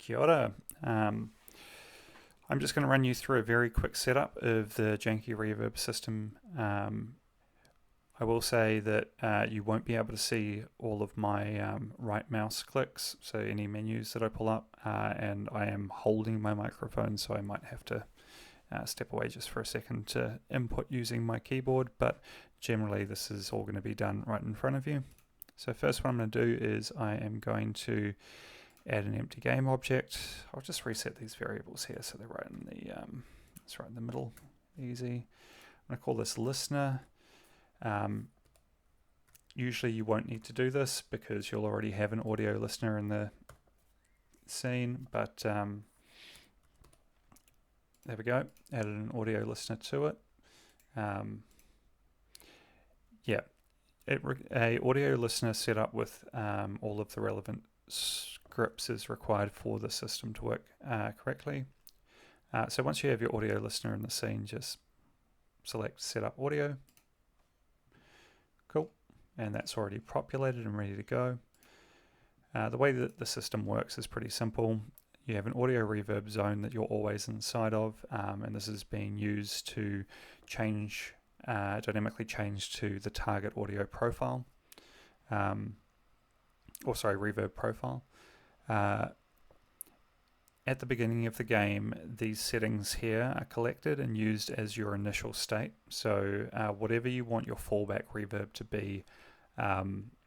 Kia ora. I'm just going to run you through a very quick setup of the Janky reverb system. I will say that you won't be able to see all of my right mouse clicks, so any menus that I pull up, and I am holding my microphone, so I might have to step away just for a second to input using my keyboard, but generally this is all going to be done right in front of you. So first what I'm going to do is I am going to add an empty game object. I'll just reset these variables here so they're right in the it's right in the middle, easy. I'm going to call this listener. Usually you won't need to do this because you'll already have an audio listener in the scene, but there we go, added an audio listener to it. A audio listener set up with all of the relevant scripts is required for the system to work correctly. So once you have your audio listener in the scene, just select Setup Audio. Cool, and that's already populated and ready to go. The way that the system works is pretty simple. You have an audio reverb zone that you're always inside of, and this is being used to change, dynamically change to the target audio profile, reverb profile. At the beginning of the game, these settings here are collected and used as your initial state. So whatever you want your fallback reverb to be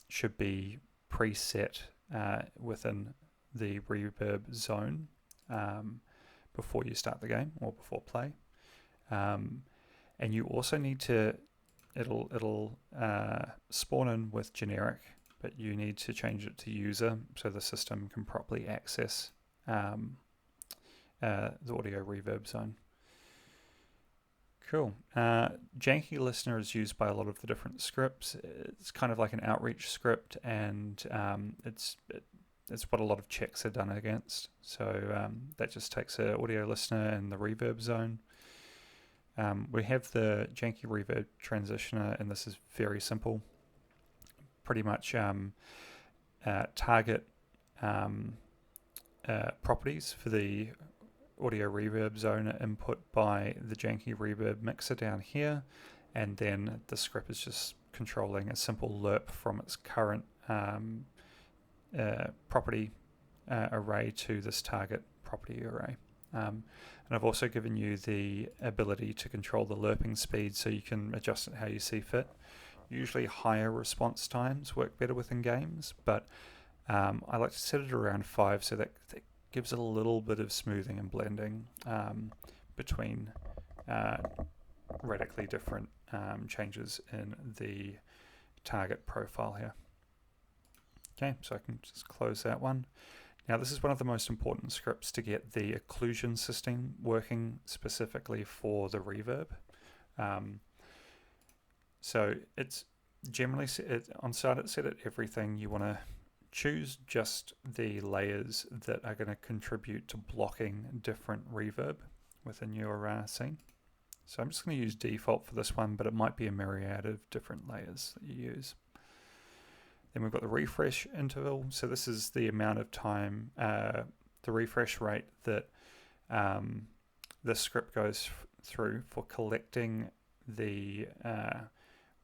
should be preset within the reverb zone before you start the game or before play. And you also need to, it'll spawn in with generic, but you need to change it to user so the system can properly access the audio reverb zone. Cool. Janky Listener is used by a lot of the different scripts. It's kind of like an outreach script, and it's what a lot of checks are done against. So that just takes an audio listener and the reverb zone. We have the Janky reverb transitioner, and this is very simple. Pretty much target properties for the audio reverb zone are input by the Janky reverb mixer down here, and then the script is just controlling a simple lerp from its current property array to this target property array. And I've also given you the ability to control the lerping speed, so you can adjust it how you see fit. Usually higher response times work better within games, but I like to set it around 5 so that gives it a little bit of smoothing and blending between radically different changes in the target profile here. Okay, so I can just close that one. Now this is one of the most important scripts to get the occlusion system working specifically for the reverb. So it's generally on start it's set at everything. You want to choose just the layers that are going to contribute to blocking different reverb within your scene. So I'm just going to use default for this one, but it might be a myriad of different layers that you use. Then we've got the refresh interval. So this is the amount of time, the refresh rate that this script goes through for collecting the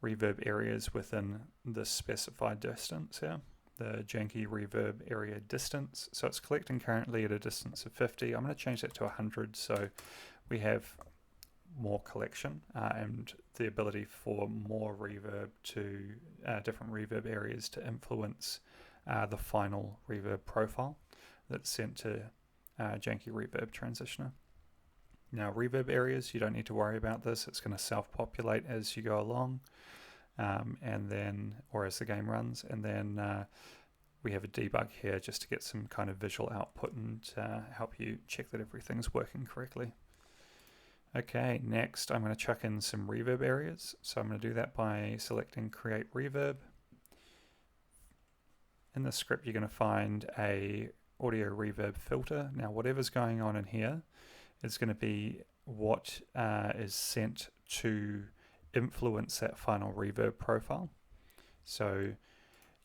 reverb areas within the specified distance here, the Janky reverb area distance. So it's collecting currently at a distance of 50. I'm going to change that to 100 so we have more collection and the ability for more reverb to different reverb areas to influence the final reverb profile that's sent to Janky reverb transitioner. Now reverb areas, you don't need to worry about this. It's going to self-populate as you go along, and then, or as the game runs, and then we have a debug here just to get some kind of visual output and help you check that everything's working correctly. Okay, next I'm going to chuck in some reverb areas. So I'm going to do that by selecting Create Reverb. In the script you're going to find a audio reverb filter. Now whatever's going on in here is going to be what is sent to influence that final reverb profile. So,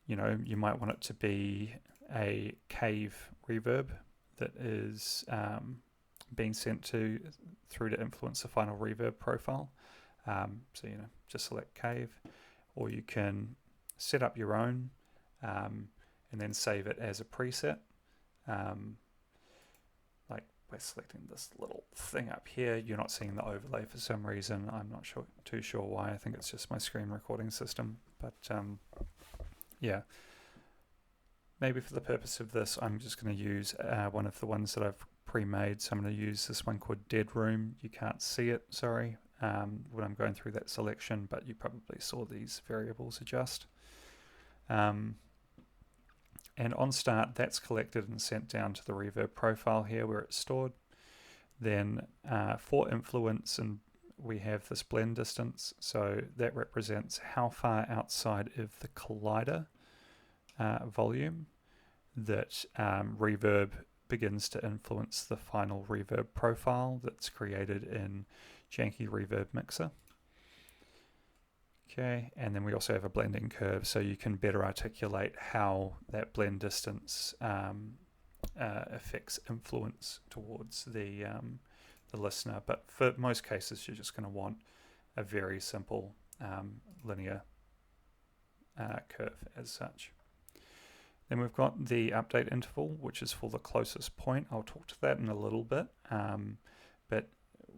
you know, you might want it to be a cave reverb that is being sent through to influence the final reverb profile. So just select Cave, or you can set up your own and then save it as a preset, like by selecting this little thing up here. You're not seeing the overlay for some reason. I'm not too sure why. I think it's just my screen recording system, but yeah, maybe for the purpose of this I'm just going to use one of the ones that I've pre-made. So I'm going to use this one called Dead Room. You can't see it, sorry, when I'm going through that selection, but you probably saw these variables adjust. And on start, that's collected and sent down to the reverb profile here where it's stored. Then for influence, and we have this blend distance, so that represents how far outside of the collider volume that reverb begins to influence the final reverb profile that's created in Janky Reverb Mixer. Okay, and then we also have a blending curve, so you can better articulate how that blend distance affects influence towards the listener. But for most cases, you're just going to want a very simple linear curve as such. Then we've got the update interval, which is for the closest point. I'll talk to that in a little bit, but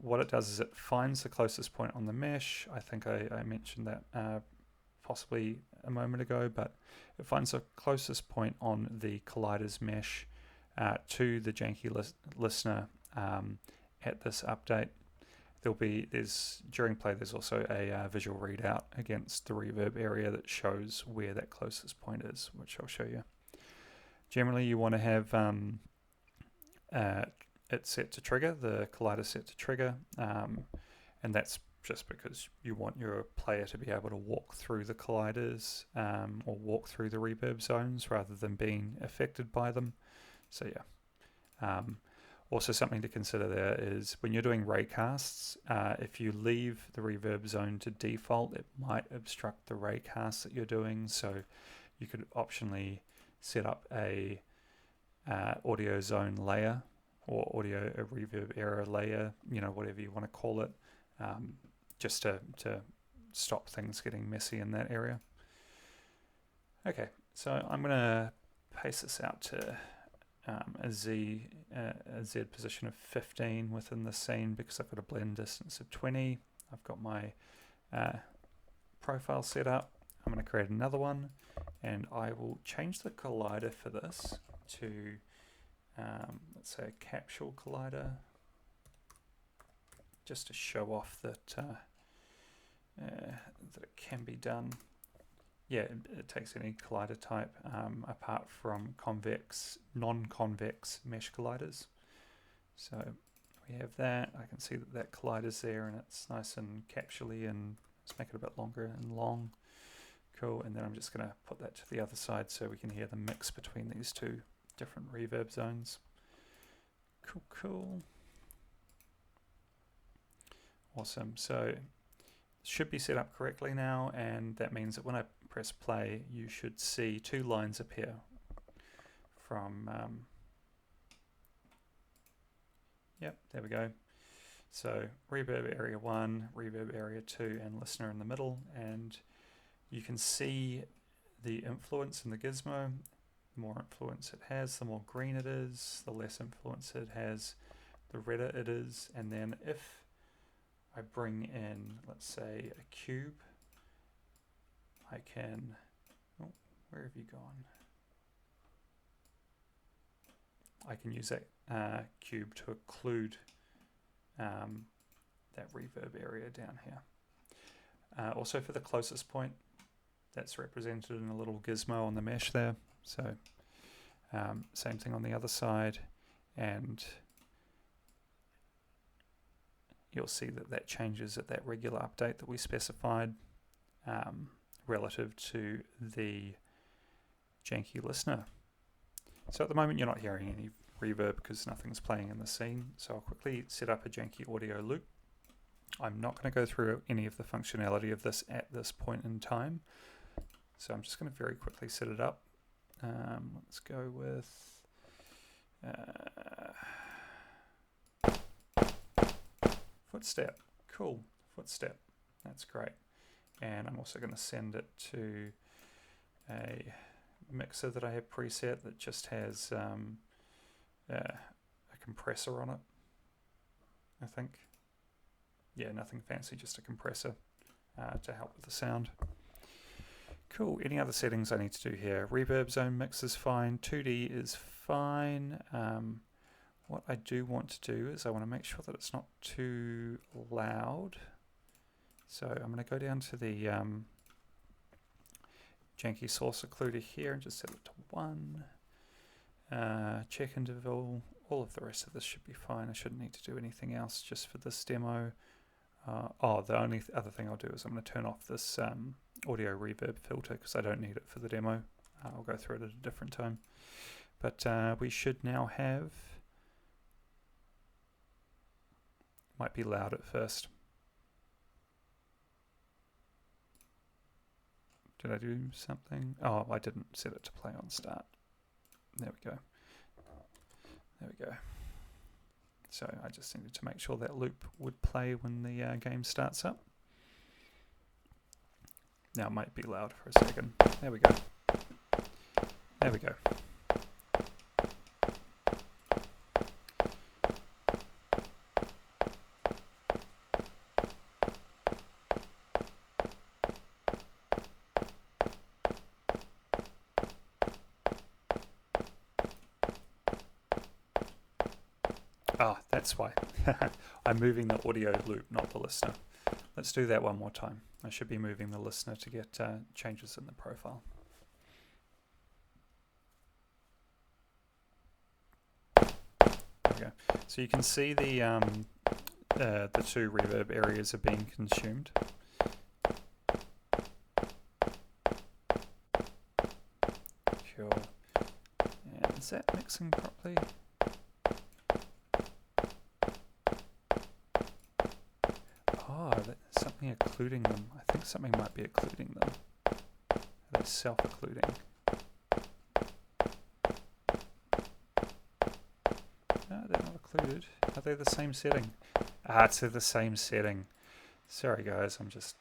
what it does is it finds the closest point on the mesh. I think I mentioned that possibly a moment ago, but it finds the closest point on the colliders mesh to the Janky listener at this update. During play there's also a visual readout against the reverb area that shows where that closest point is, which I'll show you. Generally you want to have it set to trigger, the collider set to trigger, and that's just because you want your player to be able to walk through the colliders or walk through the reverb zones rather than being affected by them. So yeah. Also something to consider there is when you're doing raycasts, if you leave the reverb zone to default, it might obstruct the raycast that you're doing. So you could optionally set up a audio zone layer or a reverb error layer, whatever you want to call it, just to stop things getting messy in that area. Okay, so I'm going to paste this out to a Z position of 15 within the scene because I've got a blend distance of 20. I've got my profile set up. I'm going to create another one, and I will change the collider for this to let's say a capsule collider, just to show off that that it can be done. Yeah, it takes any collider type apart from convex, non-convex mesh colliders. So we have that. I can see that collider's there, and it's nice and capsule-y, and let's make it a bit longer and long. Cool, and then I'm just going to put that to the other side so we can hear the mix between these two different reverb zones. Cool. Awesome. So it should be set up correctly now, and that means that when I press play, you should see two lines appear from yep, there we go. So reverb area 1, reverb area 2, and listener in the middle, and you can see the influence in the gizmo. The more influence it has, the more green it is. The less influence it has, the redder it is. And then if I bring in, let's say, a cube, I can, oh, where have you gone? I can use that cube to occlude that reverb area down here. Also for the closest point, that's represented in a little gizmo on the mesh there. So same thing on the other side, and you'll see that that changes at that regular update that we specified relative to the Janky listener. So at the moment you're not hearing any reverb because nothing's playing in the scene. So I'll quickly set up a JankyAudio loop. I'm not going to go through any of the functionality of this at this point in time. So I'm just going to very quickly set it up. Let's go with footstep. Cool, footstep. That's great. And I'm also going to send it to a mixer that I have preset that just has a compressor on it, I think. Yeah, nothing fancy, just a compressor to help with the sound. Cool. Any other settings I need to do here? Reverb zone mix is fine. 2D is fine. What I do want to do is I want to make sure that it's not too loud. So I'm going to go down to the Janky source occluder here and just set it to 1. Check interval. All of the rest of this should be fine. I shouldn't need to do anything else just for this demo. The only other thing I'll do is I'm going to turn off this audio reverb filter because I don't need it for the demo. I'll go through it at a different time. But we should now have... Might be loud at first. Did I do something? Oh, I didn't set it to play on start. There we go. There we go. So I just needed to make sure that loop would play when the game starts up. Now it might be loud for a second. There we go. There we go. Ah, that's why. I'm moving the audio loop, not the listener. Let's do that one more time. I should be moving the listener to get changes in the profile. There we go. So you can see the two reverb areas are being consumed. Cool. And is that mixing properly? Something occluding them. I think something might be occluding them. They're self-occluding. No, they're not occluded. Are they the same setting? Ah, it's the same setting. Sorry guys, I'm just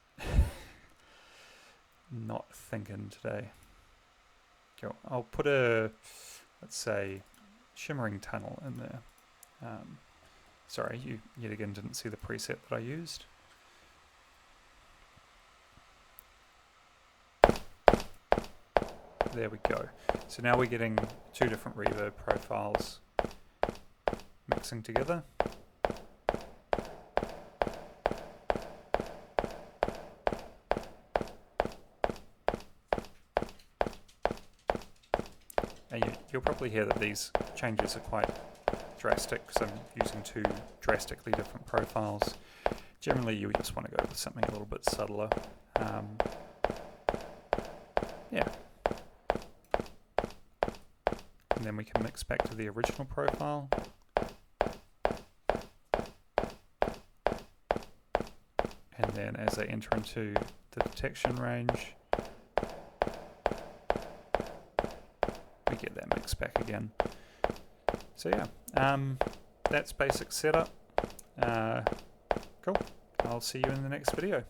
not thinking today. Cool. I'll put a, let's say, shimmering tunnel in there. Sorry, you yet again didn't see the preset that I used. There we go. So now we're getting two different reverb profiles mixing together. And you'll probably hear that these changes are quite drastic because I'm using two drastically different profiles. Generally you just want to go with something a little bit subtler. Yeah. And then we can mix back to the original profile. And then as I enter into the detection range, we get that mix back again. So yeah, that's basic setup. Cool. I'll see you in the next video.